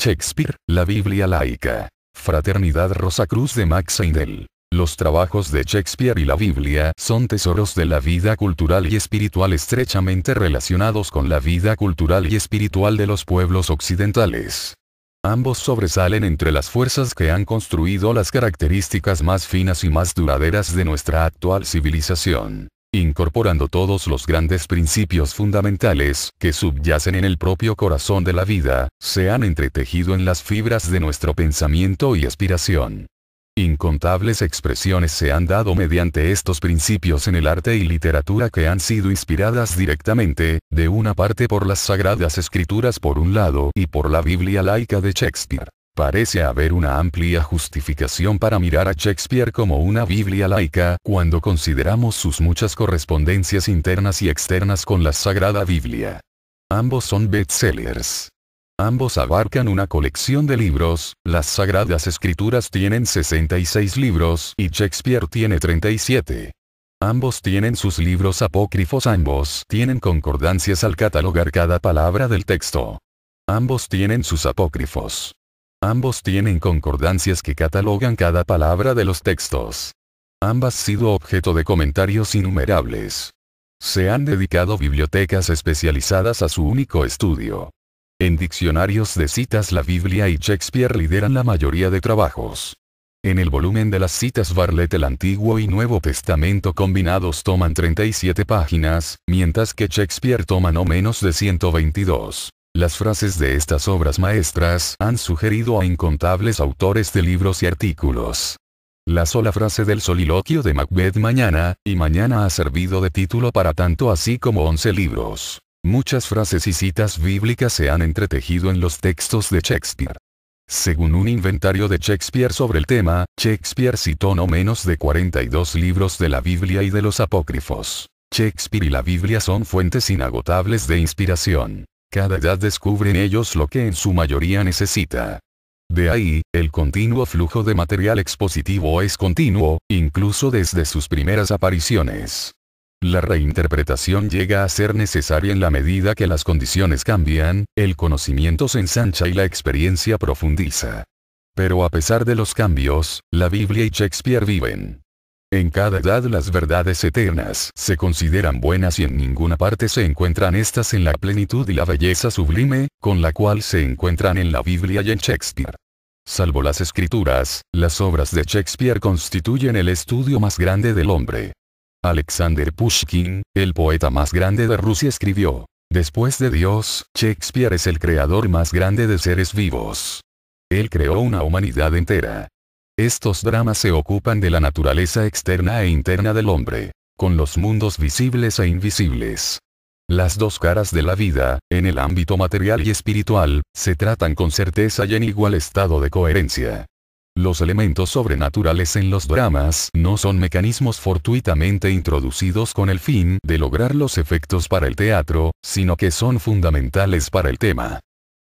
Shakespeare, la Biblia laica. Fraternidad Rosacruz de Max Heindel. Los trabajos de Shakespeare y la Biblia son tesoros de la vida cultural y espiritual estrechamente relacionados con la vida cultural y espiritual de los pueblos occidentales. Ambos sobresalen entre las fuerzas que han construido las características más finas y más duraderas de nuestra actual civilización, incorporando todos los grandes principios fundamentales que subyacen en el propio corazón de la vida, se han entretejido en las fibras de nuestro pensamiento y aspiración. Incontables expresiones se han dado mediante estos principios en el arte y literatura que han sido inspiradas directamente, de una parte por las Sagradas Escrituras por un lado y por la Biblia laica de Shakespeare. Parece haber una amplia justificación para mirar a Shakespeare como una Biblia laica cuando consideramos sus muchas correspondencias internas y externas con la Sagrada Biblia. Ambos son bestsellers. Ambos abarcan una colección de libros, las Sagradas Escrituras tienen 66 libros y Shakespeare tiene 37. Ambos tienen sus libros apócrifos, ambos tienen concordancias al catalogar cada palabra del texto. Ambos tienen sus apócrifos. Ambos tienen concordancias que catalogan cada palabra de los textos. Ambas han sido objeto de comentarios innumerables. Se han dedicado bibliotecas especializadas a su único estudio. En diccionarios de citas la Biblia y Shakespeare lideran la mayoría de trabajos. En el volumen de las citas Bartlett el Antiguo y Nuevo Testamento combinados toman 37 páginas, mientras que Shakespeare toma no menos de 122. Las frases de estas obras maestras han sugerido a incontables autores de libros y artículos. La sola frase del soliloquio de Macbeth mañana ha servido de título para tanto así como 11 libros. Muchas frases y citas bíblicas se han entretejido en los textos de Shakespeare. Según un inventario de Shakespeare sobre el tema, Shakespeare citó no menos de 42 libros de la Biblia y de los apócrifos. Shakespeare y la Biblia son fuentes inagotables de inspiración. Cada edad descubre en ellos lo que en su mayoría necesita. De ahí, el continuo flujo de material expositivo es continuo, incluso desde sus primeras apariciones. La reinterpretación llega a ser necesaria en la medida que las condiciones cambian, el conocimiento se ensancha y la experiencia profundiza. Pero a pesar de los cambios, la Biblia y Shakespeare viven. En cada edad las verdades eternas se consideran buenas y en ninguna parte se encuentran estas en la plenitud y la belleza sublime, con la cual se encuentran en la Biblia y en Shakespeare. Salvo las escrituras, las obras de Shakespeare constituyen el estudio más grande del hombre. Alexander Pushkin, el poeta más grande de Rusia escribió: después de Dios, Shakespeare es el creador más grande de seres vivos. Él creó una humanidad entera. Estos dramas se ocupan de la naturaleza externa e interna del hombre, con los mundos visibles e invisibles. Las dos caras de la vida, en el ámbito material y espiritual, se tratan con certeza y en igual estado de coherencia. Los elementos sobrenaturales en los dramas no son mecanismos fortuitamente introducidos con el fin de lograr los efectos para el teatro, sino que son fundamentales para el tema.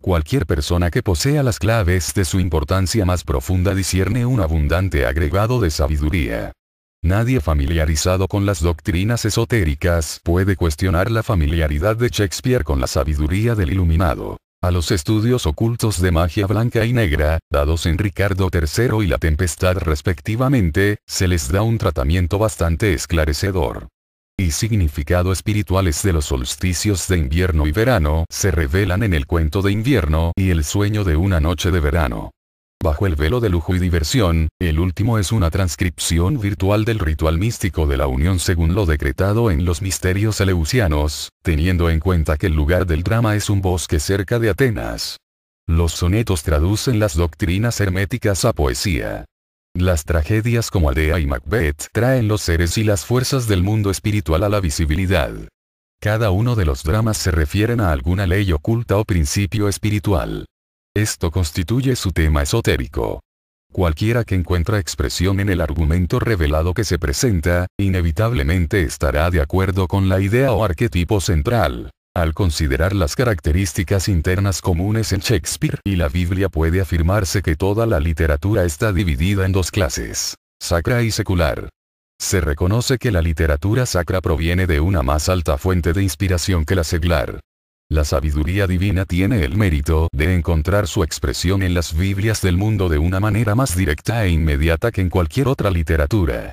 Cualquier persona que posea las claves de su importancia más profunda discierne un abundante agregado de sabiduría. Nadie familiarizado con las doctrinas esotéricas puede cuestionar la familiaridad de Shakespeare con la sabiduría del iluminado. A los estudios ocultos de magia blanca y negra, dados en Ricardo III y La Tempestad respectivamente, se les da un tratamiento bastante esclarecedor. Y significado espirituales de los solsticios de invierno y verano se revelan en el cuento de invierno y el sueño de una noche de verano. Bajo el velo de lujo y diversión, el último es una transcripción virtual del ritual místico de la unión según lo decretado en los misterios eleusianos, teniendo en cuenta que el lugar del drama es un bosque cerca de Atenas. Los sonetos traducen las doctrinas herméticas a poesía. Las tragedias como Aldea y Macbeth traen los seres y las fuerzas del mundo espiritual a la visibilidad. Cada uno de los dramas se refieren a alguna ley oculta o principio espiritual. Esto constituye su tema esotérico. Cualquiera que encuentra expresión en el argumento revelado que se presenta, inevitablemente estará de acuerdo con la idea o arquetipo central. Al considerar las características internas comunes en Shakespeare y la Biblia puede afirmarse que toda la literatura está dividida en dos clases, sacra y secular. Se reconoce que la literatura sacra proviene de una más alta fuente de inspiración que la seglar. La sabiduría divina tiene el mérito de encontrar su expresión en las Biblias del mundo de una manera más directa e inmediata que en cualquier otra literatura.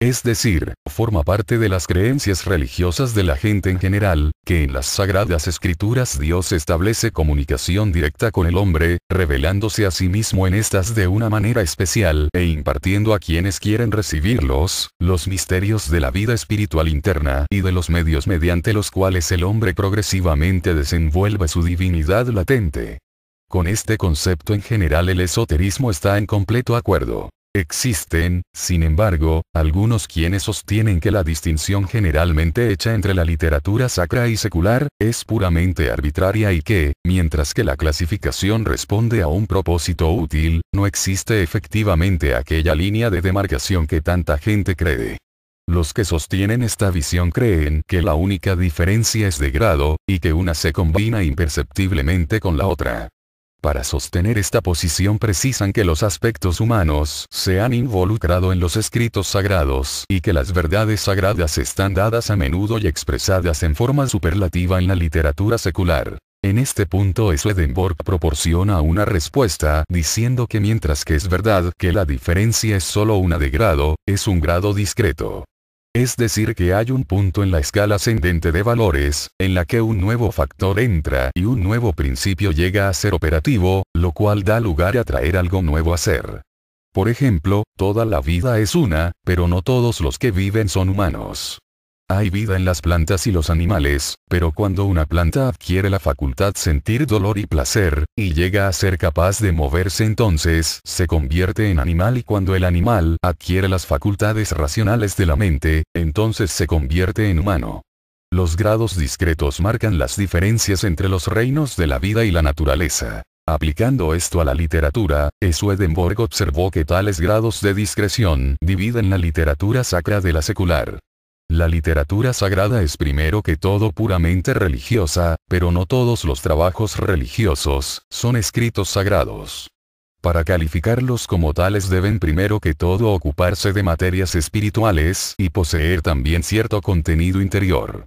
Es decir, forma parte de las creencias religiosas de la gente en general, que en las Sagradas Escrituras Dios establece comunicación directa con el hombre, revelándose a sí mismo en estas de una manera especial e impartiendo a quienes quieren recibirlos, los misterios de la vida espiritual interna y de los medios mediante los cuales el hombre progresivamente desenvuelve su divinidad latente. Con este concepto en general el esoterismo está en completo acuerdo. Existen, sin embargo, algunos quienes sostienen que la distinción generalmente hecha entre la literatura sacra y secular, es puramente arbitraria y que, mientras que la clasificación responde a un propósito útil, no existe efectivamente aquella línea de demarcación que tanta gente cree. Los que sostienen esta visión creen que la única diferencia es de grado, y que una se combina imperceptiblemente con la otra. Para sostener esta posición precisan que los aspectos humanos se han involucrado en los escritos sagrados y que las verdades sagradas están dadas a menudo y expresadas en forma superlativa en la literatura secular. En este punto Swedenborg proporciona una respuesta diciendo que mientras que es verdad que la diferencia es solo una de grado, es un grado discreto. Es decir que hay un punto en la escala ascendente de valores, en la que un nuevo factor entra y un nuevo principio llega a ser operativo, lo cual da lugar a traer algo nuevo a ser. Por ejemplo, toda la vida es una, pero no todos los que viven son humanos. Hay vida en las plantas y los animales, pero cuando una planta adquiere la facultad de sentir dolor y placer, y llega a ser capaz de moverse entonces se convierte en animal y cuando el animal adquiere las facultades racionales de la mente, entonces se convierte en humano. Los grados discretos marcan las diferencias entre los reinos de la vida y la naturaleza. Aplicando esto a la literatura, Swedenborg observó que tales grados de discreción dividen la literatura sacra de la secular. La literatura sagrada es primero que todo puramente religiosa, pero no todos los trabajos religiosos son escritos sagrados. Para calificarlos como tales deben primero que todo ocuparse de materias espirituales y poseer también cierto contenido interior.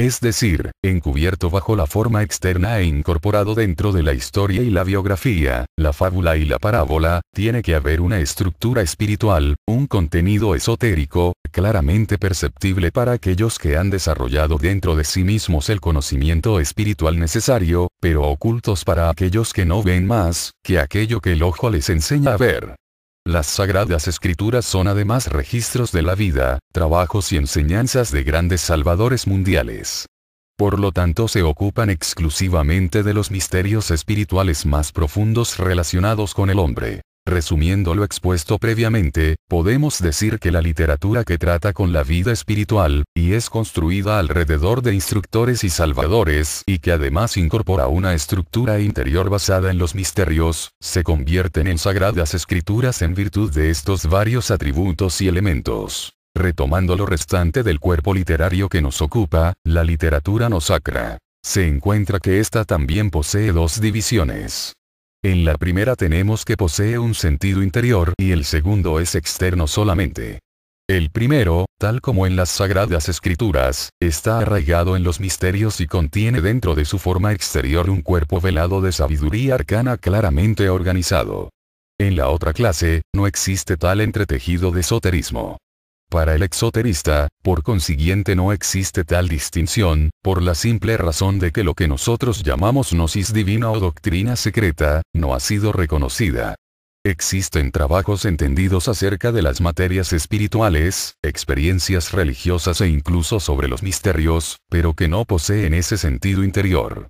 Es decir, encubierto bajo la forma externa e incorporado dentro de la historia y la biografía, la fábula y la parábola, tiene que haber una estructura espiritual, un contenido esotérico, claramente perceptible para aquellos que han desarrollado dentro de sí mismos el conocimiento espiritual necesario, pero ocultos para aquellos que no ven más que aquello que el ojo les enseña a ver. Las Sagradas Escrituras son además registros de la vida, trabajos y enseñanzas de grandes salvadores mundiales. Por lo tanto se ocupan exclusivamente de los misterios espirituales más profundos relacionados con el hombre. Resumiendo lo expuesto previamente, podemos decir que la literatura que trata con la vida espiritual, y es construida alrededor de instructores y salvadores, y que además incorpora una estructura interior basada en los misterios, se convierten en sagradas escrituras en virtud de estos varios atributos y elementos. Retomando lo restante del cuerpo literario que nos ocupa, la literatura no sacra. Se encuentra que ésta también posee dos divisiones. En la primera tenemos que posee un sentido interior y el segundo es externo solamente. El primero, tal como en las Sagradas Escrituras, está arraigado en los misterios y contiene dentro de su forma exterior un cuerpo velado de sabiduría arcana claramente organizado. En la otra clase, no existe tal entretejido de esoterismo. Para el exoterista, por consiguiente no existe tal distinción, por la simple razón de que lo que nosotros llamamos gnosis divina o doctrina secreta, no ha sido reconocida. Existen trabajos entendidos acerca de las materias espirituales, experiencias religiosas e incluso sobre los misterios, pero que no poseen ese sentido interior.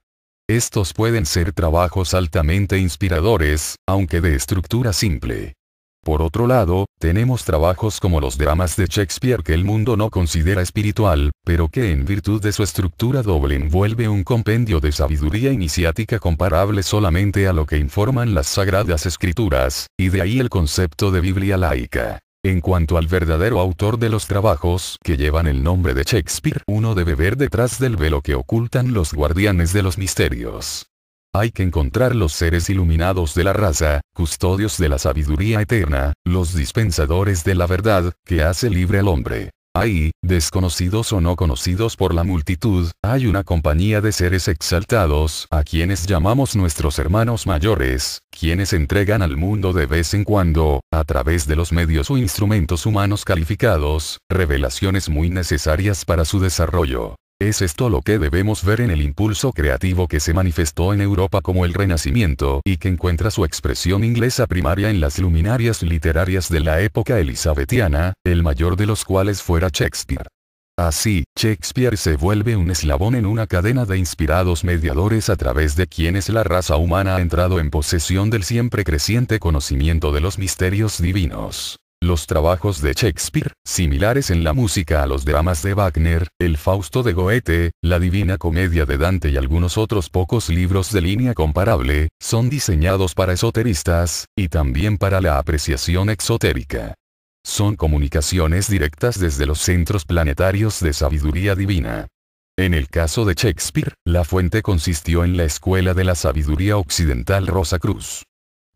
Estos pueden ser trabajos altamente inspiradores, aunque de estructura simple. Por otro lado, tenemos trabajos como los dramas de Shakespeare que el mundo no considera espiritual, pero que en virtud de su estructura doble envuelve un compendio de sabiduría iniciática comparable solamente a lo que informan las Sagradas Escrituras, y de ahí el concepto de Biblia laica. En cuanto al verdadero autor de los trabajos que llevan el nombre de Shakespeare, uno debe ver detrás del velo que ocultan los guardianes de los misterios. Hay que encontrar los seres iluminados de la raza, custodios de la sabiduría eterna, los dispensadores de la verdad, que hace libre al hombre. Ahí, desconocidos o no conocidos por la multitud, hay una compañía de seres exaltados, a quienes llamamos nuestros hermanos mayores, quienes entregan al mundo de vez en cuando, a través de los medios o instrumentos humanos calificados, revelaciones muy necesarias para su desarrollo. Es esto lo que debemos ver en el impulso creativo que se manifestó en Europa como el Renacimiento y que encuentra su expresión inglesa primaria en las luminarias literarias de la época elizabetiana, el mayor de los cuales fuera Shakespeare. Así, Shakespeare se vuelve un eslabón en una cadena de inspirados mediadores a través de quienes la raza humana ha entrado en posesión del siempre creciente conocimiento de los misterios divinos. Los trabajos de Shakespeare, similares en la música a los dramas de Wagner, el Fausto de Goethe, la Divina Comedia de Dante y algunos otros pocos libros de línea comparable, son diseñados para esoteristas, y también para la apreciación exotérica. Son comunicaciones directas desde los centros planetarios de sabiduría divina. En el caso de Shakespeare, la fuente consistió en la escuela de la sabiduría occidental Rosacruz.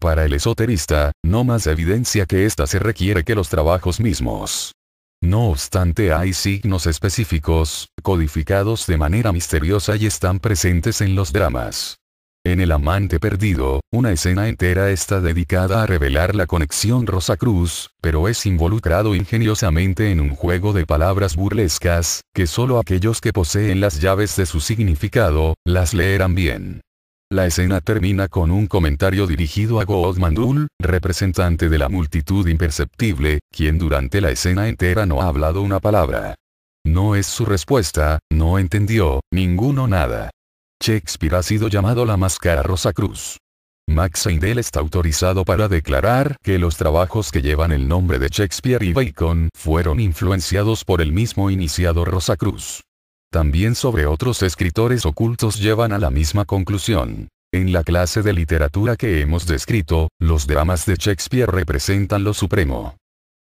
Para el esoterista, no más evidencia que ésta se requiere que los trabajos mismos. No obstante, hay signos específicos, codificados de manera misteriosa y están presentes en los dramas. En El amante perdido, una escena entera está dedicada a revelar la conexión Rosacruz, pero es involucrado ingeniosamente en un juego de palabras burlescas, que solo aquellos que poseen las llaves de su significado, las leerán bien. La escena termina con un comentario dirigido a Godmandul, representante de la multitud imperceptible, quien durante la escena entera no ha hablado una palabra. No es su respuesta, no entendió, ninguno nada. Shakespeare ha sido llamado la máscara Rosacruz. Max Seidel está autorizado para declarar que los trabajos que llevan el nombre de Shakespeare y Bacon fueron influenciados por el mismo iniciado Rosacruz. También sobre otros escritores ocultos llevan a la misma conclusión. En la clase de literatura que hemos descrito, los dramas de Shakespeare representan lo supremo.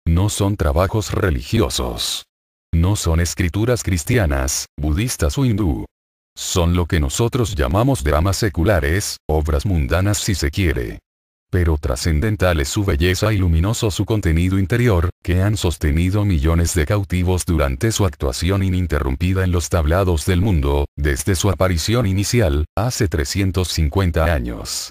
No son trabajos religiosos. No son escrituras cristianas, budistas o hindú. Son lo que nosotros llamamos dramas seculares, obras mundanas si se quiere. Pero trascendental es su belleza y luminoso su contenido interior, que han sostenido millones de cautivos durante su actuación ininterrumpida en los tablados del mundo, desde su aparición inicial, hace 350 años.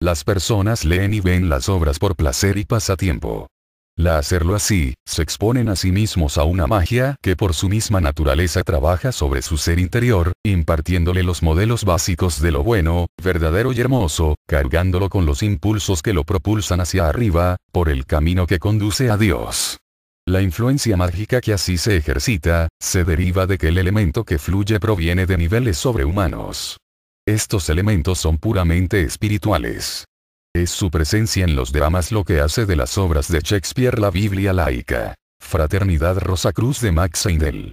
Las personas leen y ven las obras por placer y pasatiempo. Al hacerlo así, se exponen a sí mismos a una magia que por su misma naturaleza trabaja sobre su ser interior, impartiéndole los modelos básicos de lo bueno, verdadero y hermoso, cargándolo con los impulsos que lo propulsan hacia arriba, por el camino que conduce a Dios. La influencia mágica que así se ejercita, se deriva de que el elemento que fluye proviene de niveles sobrehumanos. Estos elementos son puramente espirituales. Es su presencia en los dramas lo que hace de las obras de Shakespeare la Biblia laica. Fraternidad Rosacruz de Max Seidel.